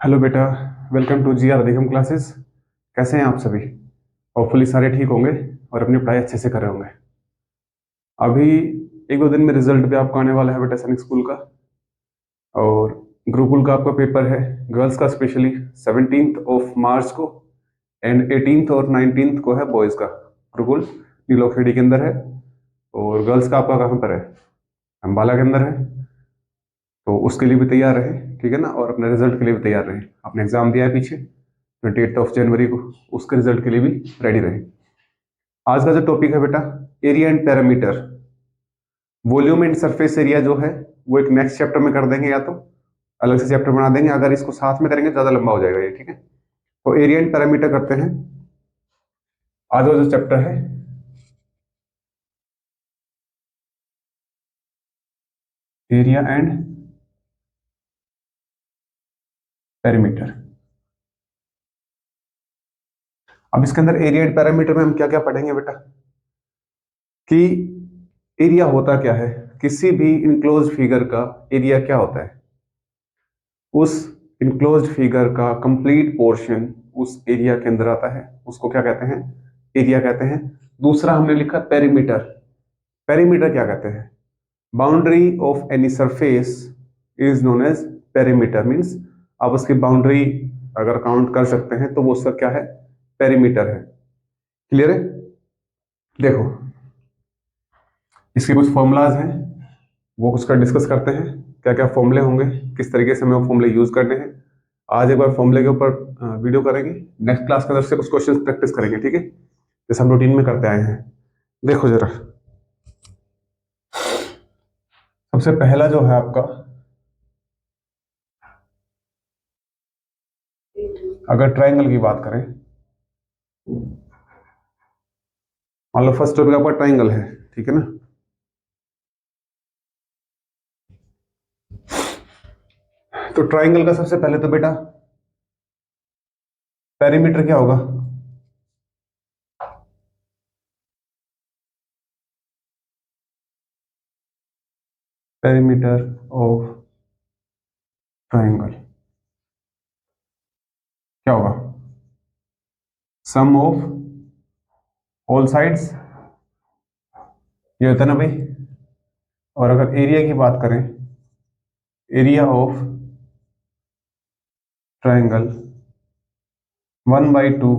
Hello बेटा। Welcome to ji are अधिगम classes. कैसे हैं आप सभी? होपफुली सारे ठीक होंगे और अपनी पढ़ाई अच्छे से कर रहे होंगे। अभी एक दो दिन में रिजल्ट भी आपका आने वाला है बेटा, सैनिक स्कूल का। और गुरुकुल का आपका पेपर है, गर्ल्स का स्पेशली 17 ऑफ मार्च को, एंड 18 और 19 को है बॉयज़ का। गुरुकुल नीलोखेड़ी के अंदर है, और गर्ल्स का आपका कहाँ पर है? अम्बाला के अंदर है। तो उसके लिए भी तैयार रहे, ठीक है ना, और अपने रिजल्ट के लिए भी तैयार रहे। आपने एग्जाम दिया है पीछे 28 ऑफ जनवरी को, उसके रिजल्ट के लिए भी रेडी रहे। आज का जो टॉपिक है बेटा, area and parameter. Volume and surface area जो है वो एक नेक्स्ट चैप्टर में कर देंगे, या तो अलग से चैप्टर बना देंगे। अगर इसको साथ में करेंगे ज्यादा लंबा हो जाएगा ये, ठीक है। तो एरिया एंड पैरामीटर करते हैं। आज का जो चैप्टर है, एरिया एंड पैरामीटर। अब इसके अंदर एरिया एंड पैरामीटर में हम क्या क्या पढ़ेंगे बेटा, कि एरिया होता क्या है, किसी भी इनक्लोज फिगर का एरिया क्या होता है, उस इनक्लोज्ड फिगर का कंप्लीट पोर्शन उस एरिया के अंदर आता है, उसको क्या कहते हैं? एरिया कहते हैं। दूसरा हमने लिखा पेरीमीटर। पेरीमीटर क्या कहते हैं? Boundary of any surface is known as perimeter. Means आप उसकी बाउंड्री अगर काउंट कर सकते हैं तो वो उसका क्या है? पेरीमीटर है। क्लियर है? देखो, इसके कुछ फॉर्मूलाज हैं, वो उसका डिस्कस करते हैं। क्या क्या फॉर्मूले होंगे, किस तरीके से हमें वो फॉर्मूले यूज करने हैं। आज एक बार फॉर्मूले के ऊपर वीडियो करेंगे। नेक्स्ट क्लास के अंदर से कुछ क्वेश्चन प्रैक्टिस करेंगे, ठीक है, जैसे हम रूटीन में करते आए हैं। देखो जरा, सबसे पहला जो है आपका, अगर ट्रायंगल की बात करें, मान लो फर्स्ट टॉपिक आपका ट्रायंगल है, ठीक है ना। तो ट्रायंगल का सबसे पहले तो बेटा पेरीमीटर क्या होगा? पेरीमीटर ऑफ ट्रायंगल क्या होगा? सम ऑफ ऑल साइड्स, ये होता है ना भाई। और अगर एरिया की बात करें, area of triangle 1/2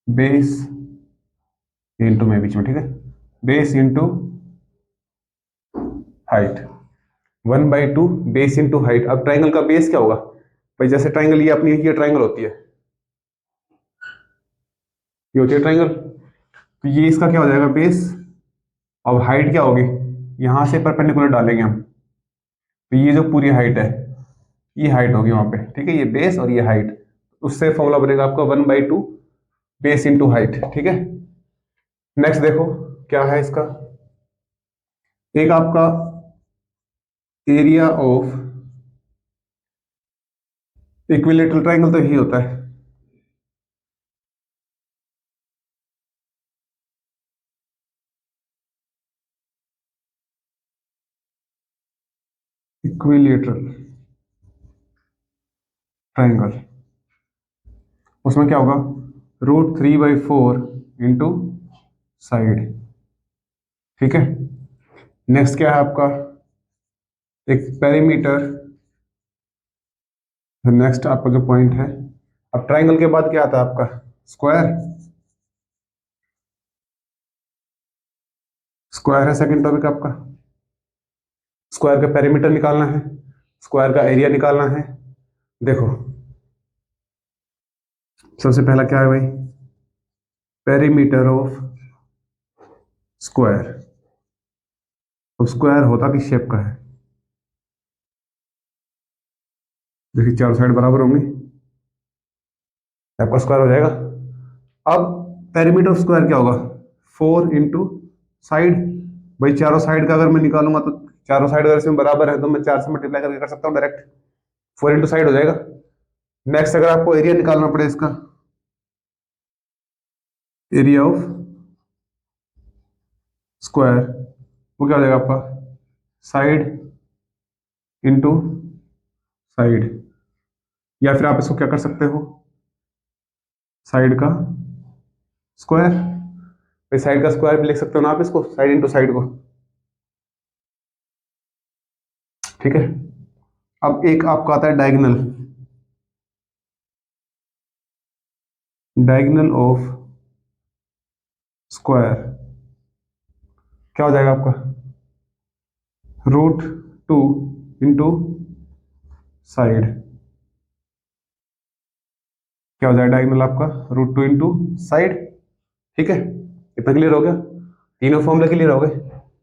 base into में बीच में, ठीक है, base into height. 1/2 base into height. अब ट्राइंगल का बेस क्या होगा भाई? जैसे ट्राइंगल ये अपनी ये ट्राइंगल होती है, ये होती है ट्राइंगल, तो ये इसका क्या हो जाएगा? बेस। अब हाइट क्या होगी? यहां से परपेंडिकुलर डालेंगे हम, तो ये जो पूरी हाइट है, ये हाइट होगी वहां पे, ठीक है, ये बेस और ये हाइट। उससे फॉर्मूला बनेगा आपका 1/2 बेस इंटू हाइट, ठीक है। नेक्स्ट देखो क्या है इसका, एक आपका एरिया ऑफ इक्विलेटरल ट्राइंगल, तो यही होता है। इक्विलेटरल ट्राइंगल, उसमें क्या होगा? √3/4 इंटू साइड, ठीक है। नेक्स्ट क्या है आपका? एक पेरीमीटर। नेक्स्ट आपका जो पॉइंट है, अब ट्राइंगल के बाद क्या आता है आपका? स्क्वायर। स्क्वायर है सेकंड टॉपिक आपका। स्क्वायर का पेरीमीटर निकालना है, स्क्वायर का एरिया निकालना है। देखो, सबसे पहला क्या है भाई? Perimeter of square. तो स्क्वायर होता किस शेप का है? देखिए, चारों साइड बराबर होंगी, आपका स्क्वायर हो जाएगा। अब पेरीमीटर ऑफ स्क्वायर क्या होगा? 4 इंटू साइड। भाई चारों साइड का अगर मैं निकालूंगा तो चारों साइड अगर इसमें बराबर है तो मैं 4 से मल्टीप्लाई करके कर सकता हूँ डायरेक्ट। 4 इंटू साइड हो जाएगा। नेक्स्ट अगर आपको एरिया निकालना पड़े इसका, एरिया ऑफ स्क्वायर, वो क्या हो जाएगा आपका? Side into side. या फिर आप इसको क्या कर सकते हो, साइड का स्क्वायर, साइड का स्क्वायर भी लिख सकते हो ना आप इसको, साइड इंटू साइड को, ठीक है। अब एक आपका आता है डायगोनल, डायगोनल ऑफ स्क्वायर क्या हो जाएगा आपका, √2 इंटू साइड, क्या हो जाएगा डायगोनल आपका, √2 इंटू साइड, ठीक है। इतना क्लियर हो गया, तीनों फॉर्मूला क्लियर हो गए।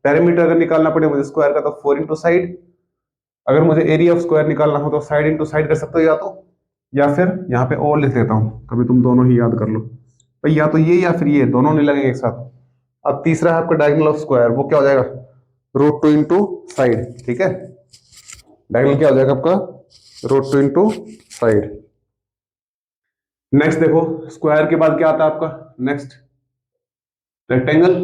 पैरामीटर अगर निकालना पड़े मुझे स्क्वायर का तो 4 इंटू साइड, अगर मुझे एरिया ऑफ स्क्वायर निकालना हो तो साइड इंटू साइड कर सकते हो, या फिर यहाँ पे और लिख देता हूँ, कभी तुम दोनों ही याद कर लो भाई, या तो ये या फिर ये, दोनों नहीं लगेंगे एक साथ। अब तीसरा है आपका डायगोनल ऑफ स्क्वायर, वो क्या हो जाएगा, √2 इंटू साइड, ठीक है। डायगोनल क्या हो जाएगा आपका, √2 इंटू साइड। नेक्स्ट देखो, स्क्वायर के बाद क्या आता है आपका, नेक्स्ट रेक्टेंगल।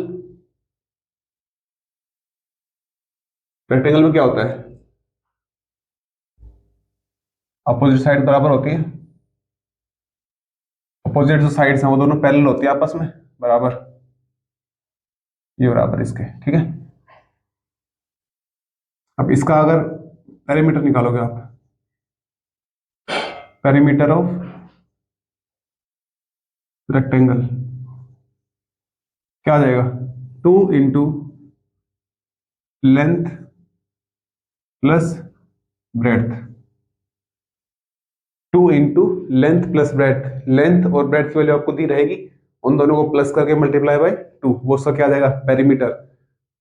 रेक्टेंगल में क्या होता है, अपोजिट साइड बराबर होती है, अपोजिट जो साइड्स हैं वो दोनों पैरेलल होती है आपस में, बराबर, ये बराबर इसके, ठीक है। अब इसका अगर पेरीमीटर निकालोगे आप, पेरीमीटर ऑफ रेक्टेंगल क्या आ जाएगा, 2 into length plus breadth, 2 into length plus breadth, length और ब्रेड्थ की वैल्यू आपको दी रहेगी, उन दोनों को प्लस करके मल्टीप्लाई बाय 2, वो उसका क्या आ जाएगा, पेरीमीटर।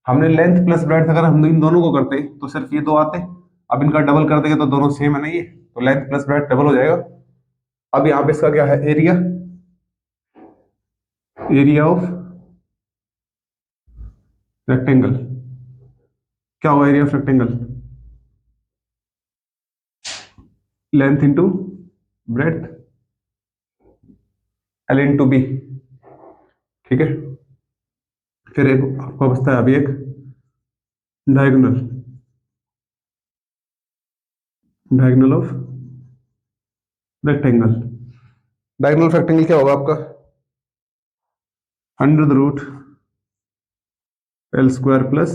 हमने लेंथ प्लस ब्रेड्थ अगर हम इन दोनों को करते तो सिर्फ ये दो आते, अब इनका डबल कर देंगे तो दोनों सेम है ना ये, तो लेंथ प्लस ब्रेड्थ डबल हो जाएगा। अब यहाँ पे इसका क्या है, एरिया, एरिया ऑफ रेक्टेंगल क्या होगा, area of rectangle length into breadth L into B, ठीक है। फिर एक आपको बचता है अभी एक diagonal, diagonal of rectangle, diagonal of rectangle क्या होगा आपका, √L² प्लस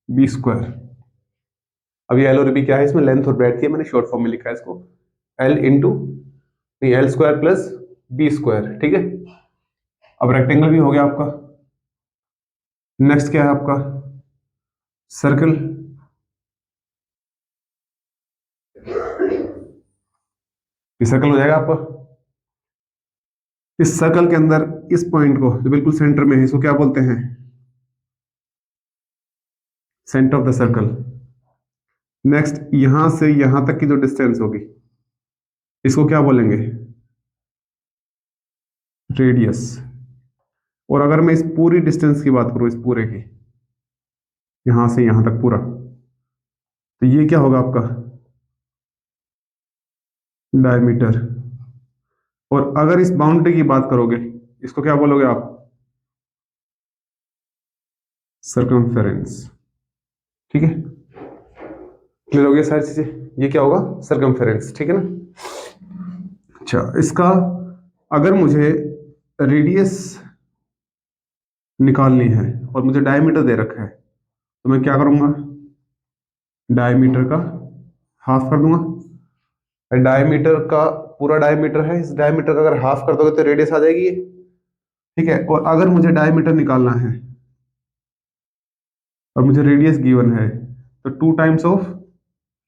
B²। अब ये L और B क्या है, इसमें लेंथ और ब्रेड्थ की, मैंने शॉर्ट फॉर्म में लिखा है इसको, L into L² plus B², ठीक है। अब रेक्टेंगल भी हो गया आपका। नेक्स्ट क्या है आपका, सर्कल, ये सर्कल हो जाएगा आपका। इस सर्कल के अंदर इस पॉइंट को जो बिल्कुल सेंटर में है, इसको क्या बोलते हैं, centre of the circle. Next यहां से यहां तक की जो डिस्टेंस होगी इसको क्या बोलेंगे, रेडियस। और अगर मैं इस पूरी डिस्टेंस की बात करूं, इस पूरे की, यहां से यहां तक पूरा, तो ये क्या होगा आपका, डायमीटर। और अगर इस बाउंड्री की बात करोगे, इसको क्या बोलोगे आप, सर्कमफेरेंस, ठीक है। क्लियर हो गया सारी चीजें, ये क्या होगा, सर्कमफेरेंस, ठीक है ना। अच्छा, इसका अगर मुझे रेडियस निकालनी है और मुझे डायमीटर दे रखा है, तो मैं क्या करूंगा, डायमीटर का हाफ कर दूंगा। डायमीटर का पूरा डायमीटर है, इस डायमीटर का अगर हाफ कर दोगे तो रेडियस आ जाएगी ये, ठीक है। और अगर मुझे डायमीटर निकालना है और मुझे रेडियस गिवन है, तो 2 टाइम्स ऑफ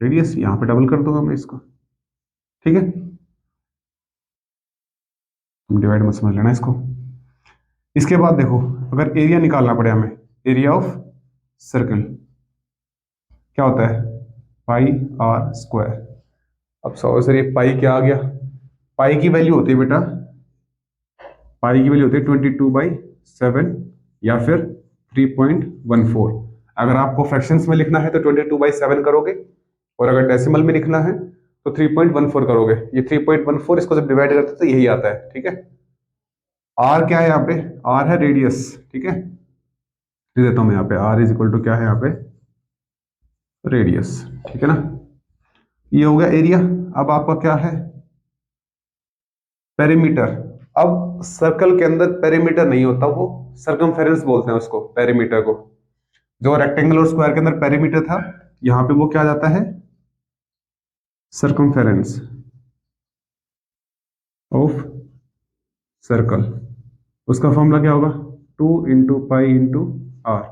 रेडियस, यहां पे डबल कर दूंगा मैं इसको, ठीक है। तुम डिवाइड मत समझ लेना इसको। इसके बाद देखो, अगर एरिया निकालना पड़े हमें, एरिया ऑफ सर्कल क्या होता है, πr²। अब सर ये पाई क्या आ गया, पाई की वैल्यू होती है बेटा, पाई की वैल्यू होती है 22/7 या फिर 3.14। अगर आपको फ्रैक्शंस में लिखना है तो 22/7 करोगे, और अगर डेसिमल में लिखना है तो 3.14 करोगे। ये 3.14 इसको जब डिवाइड करते तो यही आता है, ठीक है। आर क्या है यहाँ पे, आर है रेडियस, ठीक है। दे देता हूं मैं यहाँ पे, आर इज इक्वल टू क्या है यहाँ पे, रेडियस, ठीक है ना। ये हो गया एरिया। अब आपका क्या है, पेरीमीटर। अब सर्कल के अंदर पेरीमीटर नहीं होता, वो सर्कमफेरेंस बोलते हैं उसको, पेरीमीटर को। जो रेक्टेंगल और स्क्वायर के अंदर पेरीमीटर था, यहां पे वो क्या आ जाता है, सर्कमफेरेंस ऑफ सर्कल। उसका फॉर्मूला क्या होगा, 2 × पाई × r।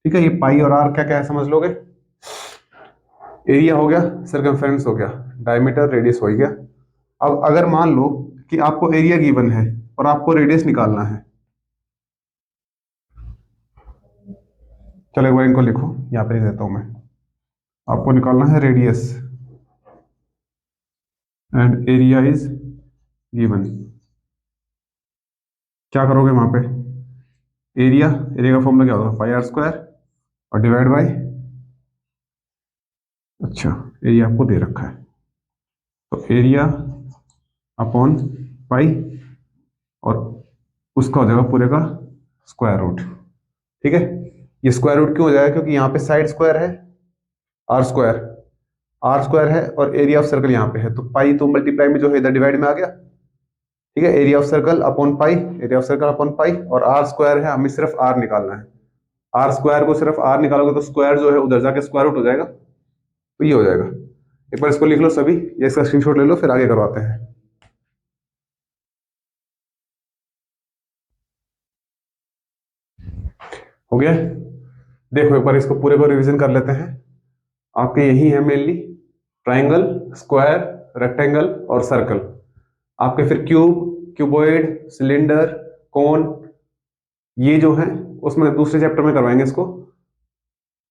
ठीक है, ये पाई और आर क्या क्या है समझ लोगे। एरिया हो गया, सर्कमफेरेंस हो गया, डायमीटर रेडियस हो गया। अब अगर मान लो कि आपको एरिया गिवन है और आपको रेडियस निकालना है, चलो एक बार इनको लिखो, यहां पे लिख देता हूं मैं। आपको निकालना है radius and area is given. क्या करोगे वहां पे, एरिया, एरिया का फॉर्मूला क्या होगा, πr² और डिवाइड बाय, अच्छा एरिया आपको दे रखा है तो एरिया अपॉन पाई, और उसका हो जाएगा पूरे का स्क्वायर रूट। ठीक है, ये स्क्वायर रूट क्यों हो जाएगा, क्योंकि यहाँ पे साइड स्क्वायर है, r², r² है और एरिया ऑफ सर्कल यहाँ पे है, तो पाई तो मल्टीप्लाई में जो है इधर डिवाइड में आ गया। ठीक है, area of circle upon pi, area of circle upon pi, और r² है, हमें सिर्फ r निकालना है। r² को सिर्फ r निकालोगे तो स्क्वायर जो है उधर जाके स्क्वायर रूट हो जाएगा, तो ये हो जाएगा। एक बार इसको लिख लो सभी, ये इसका स्क्रीनशॉट ले लो, फिर आगे करवाते हैं। हो गया, देखो एक बार इसको पूरे को रिवीजन कर लेते हैं। आपके यही है मेनली, ट्राइंगल, स्क्वायर, रेक्टेंगल और सर्कल। आपके फिर क्यूब, क्यूबॉइड, सिलेंडर, कोन, ये जो है उसमें दूसरे चैप्टर में करवाएंगे इसको।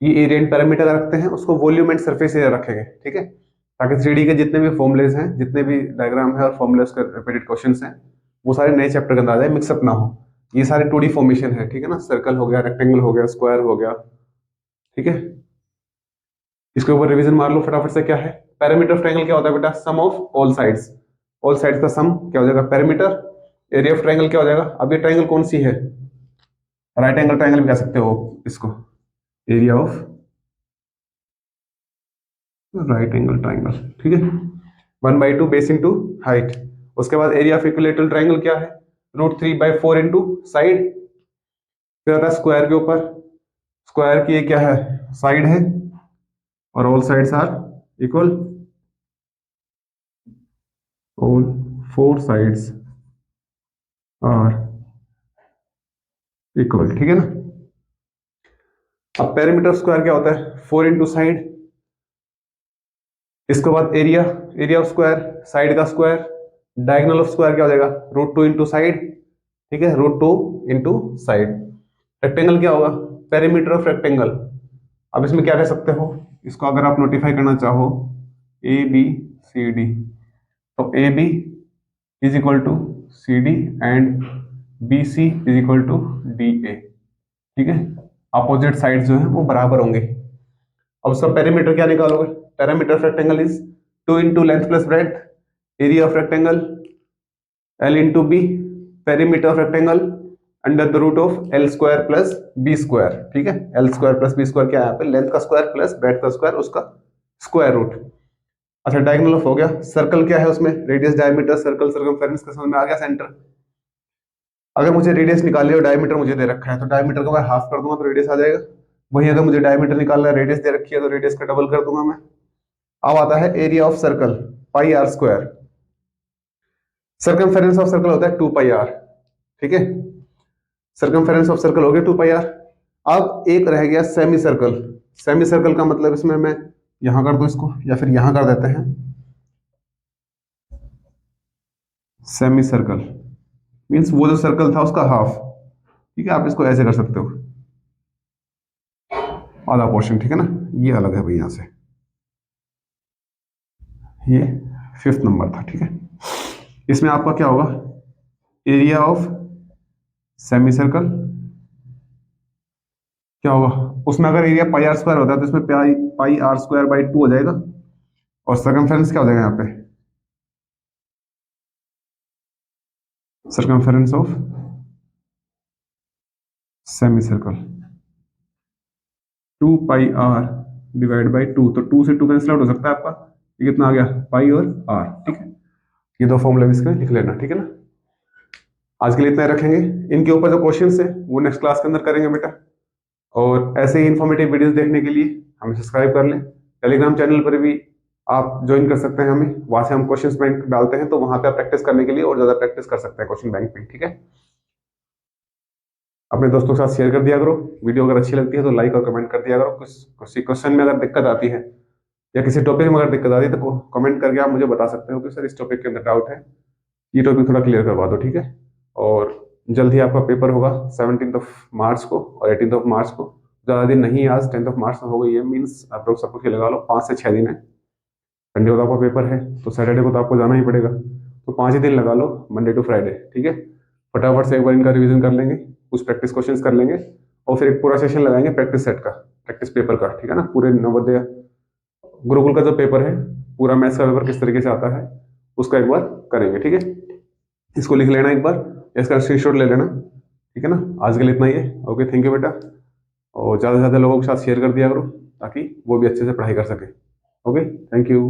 ये एरिया एंड पैरामीटर रखते हैं, उसको वॉल्यूम एंड सरफेस एरिया रखेंगे। ठीक है, ताकि 3D के जितने भी फॉर्मुलेज हैं, जितने भी डायग्राम है और फॉर्मुलेज के रिपीटेड क्वेश्चंस हैं, वो सारे नए चैप्टर के अंदर आ जाए, मिक्सअप ना हो। ये सारे 2D फॉर्मेशन है, ठीक है ना, सर्कल हो गया, रेक्टेंगल हो गया, स्क्वायर हो गया। ठीक है, इसके ऊपर रिवीजन मार लो फटाफट से। क्या है पैरामीटर ऑफ ट्रायंगल, क्या होता है बेटा, sum of all sides. All sides का सम क्या हो जाएगा, पैरामीटर। एरिया ऑफ ट्रायंगल क्या हो जाएगा, अब ये ट्रायंगल कौन सी है, राइट एंगल ट्रायंगल भी कह सकते हो इसको, area of right angle triangle. ठीक है, 1/2 बेस इंटू हाइट। उसके बाद एरिया ऑफ इक्विलेटरल ट्रायंगल क्या है, √3/4 इंटू साइड। फिर आता है स्क्वायर के ऊपर, स्क्वायर की ये क्या है, साइड है, और all sides are equal, all 4 sides are equal. ठीक है ना। अब पेरीमीटर स्क्वायर क्या होता है, 4 इंटू साइड। इसके बाद area, area of square, side का स्क्वायर। डायगोनल ऑफ स्क्वायर क्या हो जाएगा, √2 इंटू साइड। ठीक है, √2 इंटू साइड। रेक्टेंगल क्या होगा, पेरीमीटर ऑफ रेक्टेंगल। अब इसमें क्या कह सकते हो, इसको अगर आप नोटिफाई करना चाहो, ABCD, तो AB is equal to CD and BC is equal to DA। ठीक है, अपोजिट साइड जो है वो बराबर होंगे। अब उसका पेरीमीटर क्या निकालोगे, perimeter of rectangle is 2 into length plus breadth, area of rectangle L into B, perimeter of rectangle under the root of L² plus B²। ठीक है, L² प्लस B² क्या है यहाँ पे, लेंथ का स्क्वायर प्लस ब्रेड्थ का square, उसका square root. अच्छा, डायगोनल ऑफ हो गया। सर्कल क्या है उसमें, रेडियस, डायमीटर, सर्कल, सर्कमफेरेंस का समझ में आ गया, सेंटर। अगर मुझे रेडियस निकालनी और डायमीटर मुझे दे रखा है, तो डायमीटर का मैं हाफ कर दूंगा तो रेडियस आ जाएगा। वही अगर मुझे डायमीटर निकालना है, रेडियस दे रखी है, तो रेडियस का डबल कर दूंगा मैं। अब आता है area of circle, πr²। Circumference of circle होता है 2πr। ठीक है, सर्कमफेरेंस ऑफ सर्कल हो गया 2πr। अब एक रह गया सेमी सर्कल। सेमी सर्कल का मतलब, इसमें मैं यहां कर दूं इसको, या फिर यहां कर देते हैं, सेमी सर्कल मीन्स वो जो सर्कल था उसका हाफ। ठीक है, आप इसको ऐसे कर सकते हो, आधा पोर्शन। ठीक है ना, ये अलग है भाई, यहां से ये 5th नंबर था। ठीक है, इसमें आपका क्या होगा, एरिया ऑफ सेमी सर्कल क्या होगा, उसमें अगर एरिया πr² होता है तो इसमें πr²/2 हो जाएगा, और सर्कमफेरेंस क्या हो जाएगा यहाँ पे, circumference of semi circle 2πr/2। तो 2 से 2 कैंसिल आउट हो सकता है आपका, ये कितना आ गया, पाई और r। ठीक है, ये दो फॉर्मूले भी इसके लिख लेना, ठीक है ना। आज के लिए इतना ही रखेंगे। इनके ऊपर जो क्वेश्चंस है वो नेक्स्ट क्लास के अंदर करेंगे बेटा। और ऐसे ही इन्फॉर्मेटिव वीडियोस देखने के लिए हमें सब्सक्राइब कर लें। टेलीग्राम चैनल पर भी आप ज्वाइन कर सकते हैं हमें, वहां से हम क्वेश्चंस बैंक डालते हैं, तो वहां पे आप प्रैक्टिस करने के लिए और ज्यादा प्रैक्टिस कर सकते हैं क्वेश्चन बैंक में, ठीक है। अपने दोस्तों के साथ शेयर कर दिया करो। वीडियो अगर अच्छी लगती है तो लाइक और कमेंट कर दिया करो। किसी क्वेश्चन में अगर दिक्कत आती है या किसी टॉपिक में अगर दिक्कत आती है तो कमेंट करके आप मुझे बता सकते हो कि सर इस टॉपिक के अंदर डाउट है, ये टॉपिक थोड़ा क्लियर करवा दो, ठीक है। और जल्द ही आपका पेपर होगा 17 मार्च को और 18 मार्च को। ज़्यादा दिन नहीं, आज 10 मार्च हो गई है, मीन्स आप लोग सब कुछ लगा लो 5 से 6 दिन है। संडे को तो आपका पेपर है, तो सैटरडे को तो आपको जाना ही पड़ेगा, तो 5 ही दिन लगा लो, मंडे टू फ्राइडे, ठीक है। फटाफट से एक बार इनका रिवीजन कर लेंगे, कुछ प्रैक्टिस क्वेश्चंस कर लेंगे और फिर एक पूरा सेशन लगाएंगे प्रैक्टिस सेट का, प्रैक्टिस पेपर का, ठीक है ना। पूरे नवोदय गुरुकुल का जो पेपर है, पूरा मैथ्स का पेपर किस तरीके से आता है उसका एक बार करेंगे, ठीक है। इसको लिख लेना एक बार, इसका स्क्रीनशॉट ले लेना, ठीक है ना। आज के लिए इतना ही है। ओके, थैंक यू बेटा। और ज़्यादा से ज़्यादा लोगों के साथ शेयर कर दिया करो ताकि वो भी अच्छे से पढ़ाई कर सके। Okay, thank you.